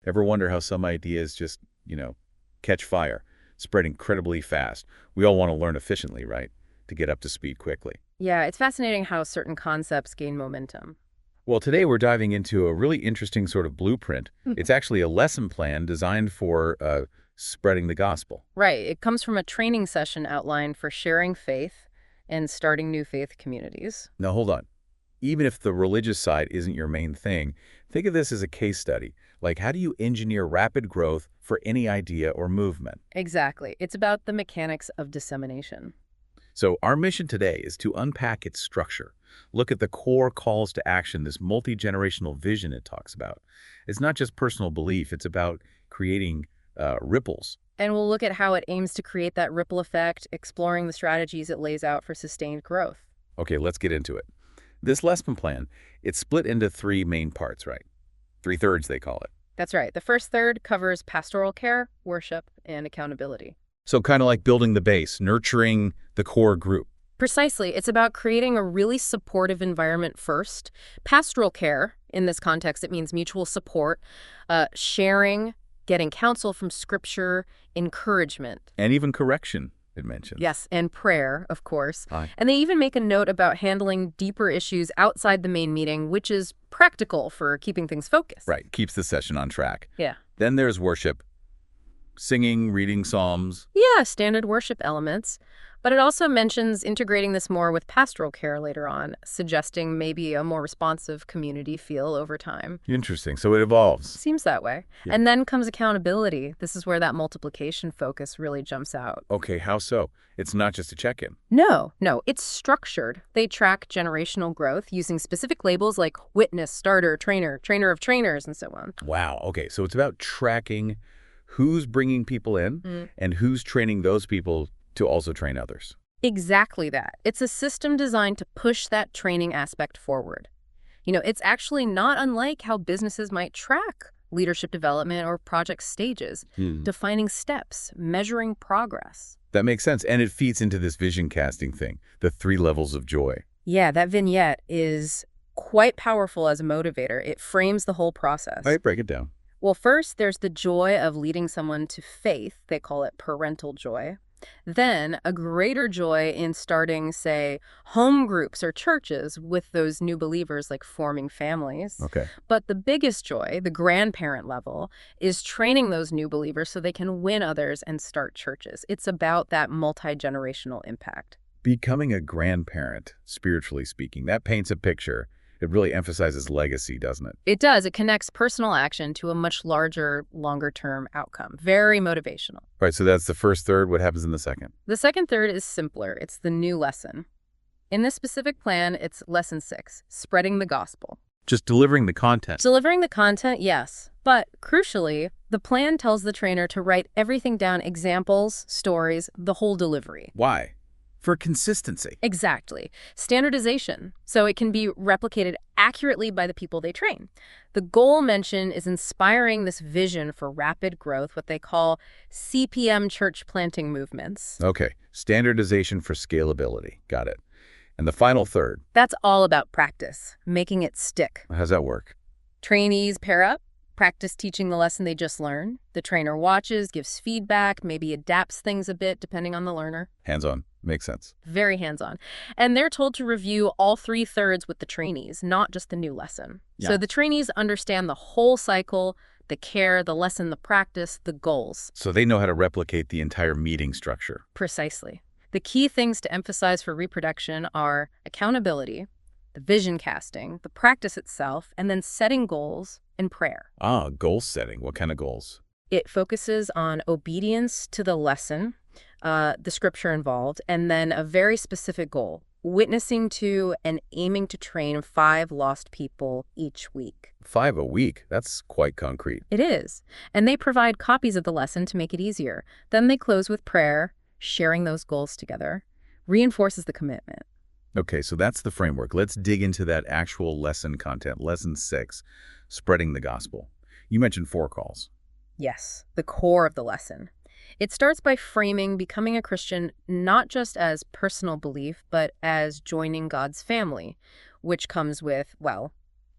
Ever wonder how some ideas just, catch fire, spread incredibly fast? We all want to learn efficiently, right? To get up to speed quickly. Yeah, it's fascinating how certain concepts gain momentum. Well, today we're diving into a really interesting sort of blueprint. It's actually a lesson plan designed for spreading the gospel. Right. It comes from a training session outlined for sharing faith and starting new faith communities. Now, hold on. Even if the religious side isn't your main thing, think of this as a case study. Like, how do you engineer rapid growth for any idea or movement? Exactly. It's about the mechanics of dissemination. So our mission today is to unpack its structure, look at the core calls to action, this multi-generational vision it talks about. It's not just personal belief, it's about creating ripples. And we'll look at how it aims to create that ripple effect, exploring the strategies it lays out for sustained growth. Okay, let's get into it. This lesson plan, it's split into three main parts, right? 3/3, they call it. That's right. The first third covers pastoral care, worship, and accountability. So kind of like building the base, nurturing the core group. Precisely. It's about creating a really supportive environment first. Pastoral care, in this context, it means mutual support, sharing, getting counsel from scripture, encouragement. And even correction, it mentions. Yes, and prayer, of course. Aye. And they even make a note about handling deeper issues outside the main meeting, which is practical for keeping things focused. Right, keeps the session on track. Yeah. Then there's worship, singing, reading psalms. Yeah, standard worship elements. But it also mentions integrating this more with pastoral care later on, suggesting maybe a more responsive community feel over time. Interesting. So it evolves. Seems that way. Yeah. And then comes accountability. This is where that multiplication focus really jumps out. Okay, how so? It's not just a check-in. No, it's structured. They track generational growth using specific labels like witness, starter, trainer, trainer of trainers, and so on. Wow. Okay, so it's about tracking who's bringing people in and who's training those people to also train others. Exactly that. It's a system designed to push that training aspect forward. It's actually not unlike how businesses might track leadership development or project stages, defining steps, measuring progress. That makes sense. And it feeds into this vision casting thing, the 3 levels of joy. Yeah, that vignette is quite powerful as a motivator. It frames the whole process. All right, break it down. Well, first, there's the joy of leading someone to faith. They call it parental joy. Then a greater joy in starting, say, home groups or churches with those new believers, like forming families. Okay. But the biggest joy, the grandparent level, is training those new believers so they can win others and start churches. It's about that multi-generational impact. Becoming a grandparent, spiritually speaking, that paints a picture. It really emphasizes legacy, doesn't it? It does. It connects personal action to a much larger, longer-term outcome. Very motivational. Right, so that's the first third. What happens in the second? The second third is simpler. It's the new lesson. In this specific plan, it's lesson 6, spreading the gospel. Just delivering the content. Delivering the content, yes. But crucially, the plan tells the trainer to write everything down, examples, stories, the whole delivery. Why? For consistency. Exactly. Standardization, so it can be replicated accurately by the people they train. The goal mentioned is inspiring this vision for rapid growth, what they call CPM church planting movements. Okay, standardization for scalability. Got it. And the final third. That's all about practice, making it stick. How's that work? Trainees pair up, practice teaching the lesson they just learned. The trainer watches, gives feedback, maybe adapts things a bit depending on the learner. Hands-on. Makes sense. Very hands-on. And they're told to review all 3/3 with the trainees, not just the new lesson. Yeah. So the trainees understand the whole cycle, the care, the lesson, the practice, the goals. So they know how to replicate the entire meeting structure. Precisely. The key things to emphasize for reproduction are accountability, the vision casting, the practice itself, and then setting goals and prayer. Ah, goal setting. What kind of goals? It focuses on obedience to the lesson, the scripture involved, and then a very specific goal, witnessing to and aiming to train 5 lost people each week. 5 a week? That's quite concrete. It is. And they provide copies of the lesson to make it easier. Then they close with prayer, sharing those goals together, reinforces the commitment. Okay, so that's the framework. Let's dig into that actual lesson content. Lesson 6, spreading the gospel. You mentioned 4 calls. Yes, the core of the lesson. It starts by framing becoming a Christian not just as personal belief, but as joining God's family, which comes with, well,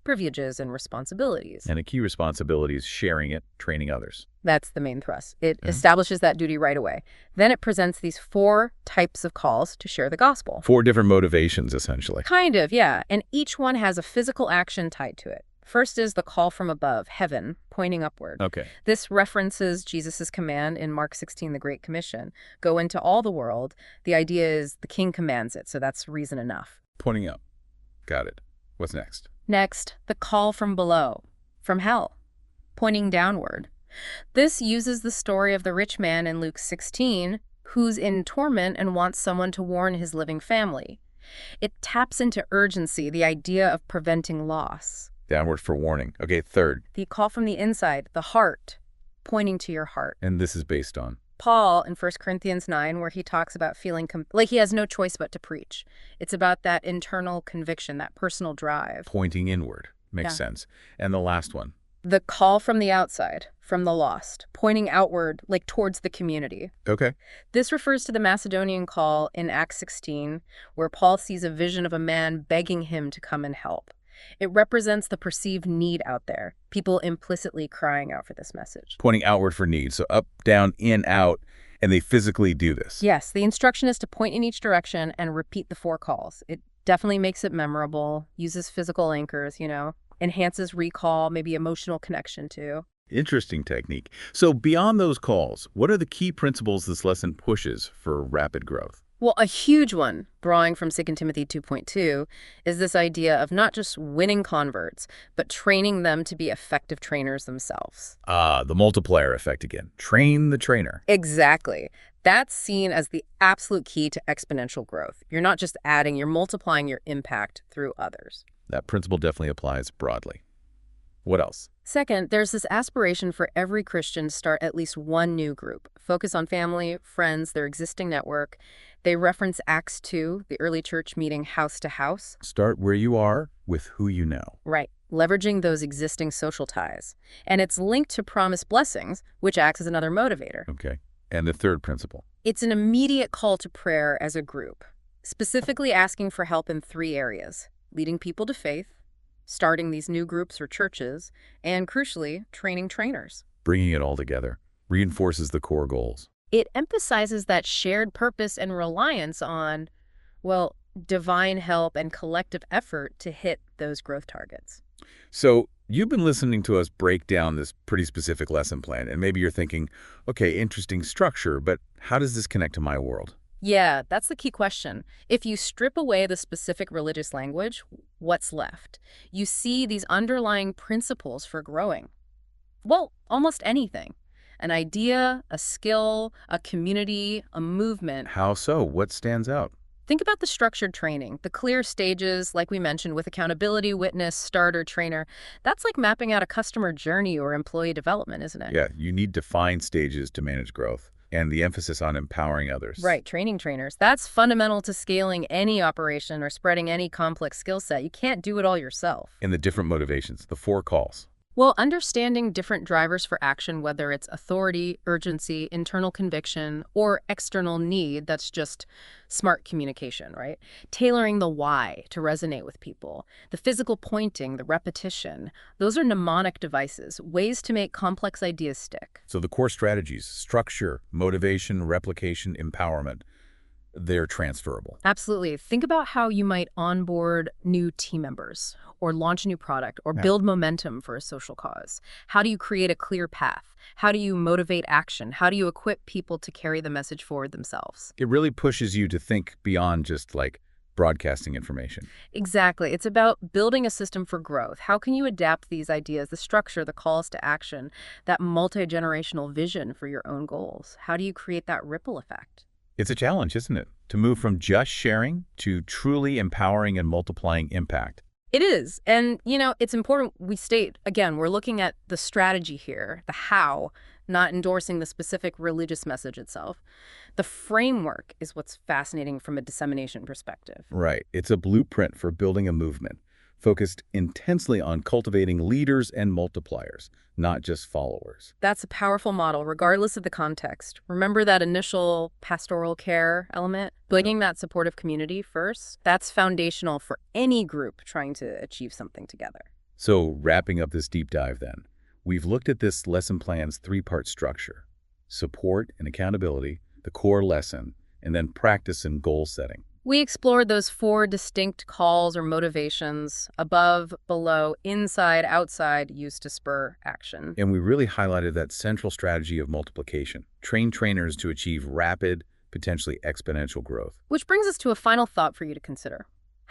privileges and responsibilities. And a key responsibility is sharing it, training others. That's the main thrust. It Yeah. establishes that duty right away. Then it presents these 4 types of calls to share the gospel. 4 different motivations, essentially. Kind of, yeah. And each one has a physical action tied to it. First is the call from above, heaven, pointing upward. Okay. This references Jesus' command in Mark 16, the Great Commission. Go into all the world. The idea is the king commands it, so that's reason enough. Pointing up. Got it. What's next? Next, the call from below, from hell, pointing downward. This uses the story of the rich man in Luke 16, who's in torment and wants someone to warn his living family. It taps into urgency, the idea of preventing loss. Downward for warning. Okay, third. The call from the inside, the heart, pointing to your heart. And this is based on? Paul in 1 Corinthians 9, where he talks about feeling like he has no choice but to preach. It's about that internal conviction, that personal drive. Pointing inward. Makes sense. And the last one? The call from the outside, from the lost, pointing outward, like towards the community. Okay. This refers to the Macedonian call in Acts 16, where Paul sees a vision of a man begging him to come and help. It represents the perceived need out there, people implicitly crying out for this message. Pointing outward for need. So up, down, in, out, and they physically do this. Yes, the instruction is to point in each direction and repeat the 4 calls. It definitely makes it memorable, uses physical anchors, enhances recall, maybe emotional connection too. Interesting technique. So beyond those calls, what are the key principles this lesson pushes for rapid growth? Well, a huge one, drawing from 2 Timothy 2.2, is this idea of not just winning converts, but training them to be effective trainers themselves. The multiplier effect again. Train the trainer. Exactly. That's seen as the absolute key to exponential growth. You're not just adding, you're multiplying your impact through others. That principle definitely applies broadly. What else? Second, there's this aspiration for every Christian to start at least one new group. Focus on family, friends, their existing network. They reference Acts 2, the early church meeting house to house. Start where you are with who you know. Right, leveraging those existing social ties. And it's linked to promised blessings, which acts as another motivator. Okay. And the third principle? It's an immediate call to prayer as a group, specifically asking for help in 3 areas: leading people to faith, starting these new groups or churches, and crucially, training trainers. Bringing it all together reinforces the core goals. It emphasizes that shared purpose and reliance on, well, divine help and collective effort to hit those growth targets. So you've been listening to us break down this pretty specific lesson plan, and maybe you're thinking, okay, interesting structure, but how does this connect to my world? Yeah, that's the key question. If you strip away the specific religious language, what's left? You see these underlying principles for growing. Well, almost anything. An idea, a skill, a community, a movement. How so? What stands out? Think about the structured training, the clear stages, like we mentioned, with accountability, witness, starter, trainer. That's like mapping out a customer journey or employee development, isn't it? Yeah, you need defined stages to manage growth, and the emphasis on empowering others. Right, training trainers. That's fundamental to scaling any operation or spreading any complex skill set. You can't do it all yourself. And the different motivations, the 4 calls. Well, understanding different drivers for action, whether it's authority, urgency, internal conviction, or external need, that's just smart communication, right? Tailoring the why to resonate with people. The physical pointing, the repetition, those are mnemonic devices, ways to make complex ideas stick. So the core strategies, structure, motivation, replication, empowerment, they're transferable. Absolutely. Think about how you might onboard new team members or launch a new product or build momentum for a social cause. How do you create a clear path? How do you motivate action? How do you equip people to carry the message forward themselves? It really pushes you to think beyond just like broadcasting information. Exactly. It's about building a system for growth. How can you adapt these ideas, the structure, the calls to action, that multi-generational vision for your own goals? How do you create that ripple effect? It's a challenge, isn't it? To move from just sharing to truly empowering and multiplying impact. It is. And, it's important we state, again, we're looking at the strategy here, the how, not endorsing the specific religious message itself. The framework is what's fascinating from a dissemination perspective. Right. It's a blueprint for building a movement, focused intensely on cultivating leaders and multipliers, not just followers. That's a powerful model, regardless of the context. Remember that initial pastoral care element? Building that supportive community first, that's foundational for any group trying to achieve something together. So wrapping up this deep dive then, we've looked at this lesson plan's three-part structure: support and accountability, the core lesson, and then practice and goal setting. We explored those four distinct calls or motivations: above, below, inside, outside, used to spur action. And we really highlighted that central strategy of multiplication. Train trainers to achieve rapid, potentially exponential growth. Which brings us to a final thought for you to consider.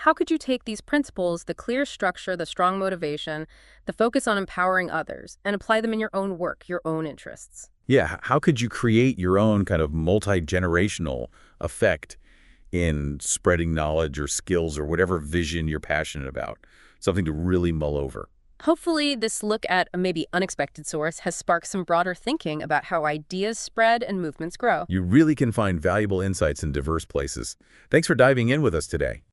How could you take these principles, the clear structure, the strong motivation, the focus on empowering others, and apply them in your own work, your own interests? Yeah, how could you create your own kind of multi-generational effect in spreading knowledge or skills or whatever vision you're passionate about? Something to really mull over. Hopefully, this look at a maybe unexpected source has sparked some broader thinking about how ideas spread and movements grow. You really can find valuable insights in diverse places. Thanks for diving in with us today.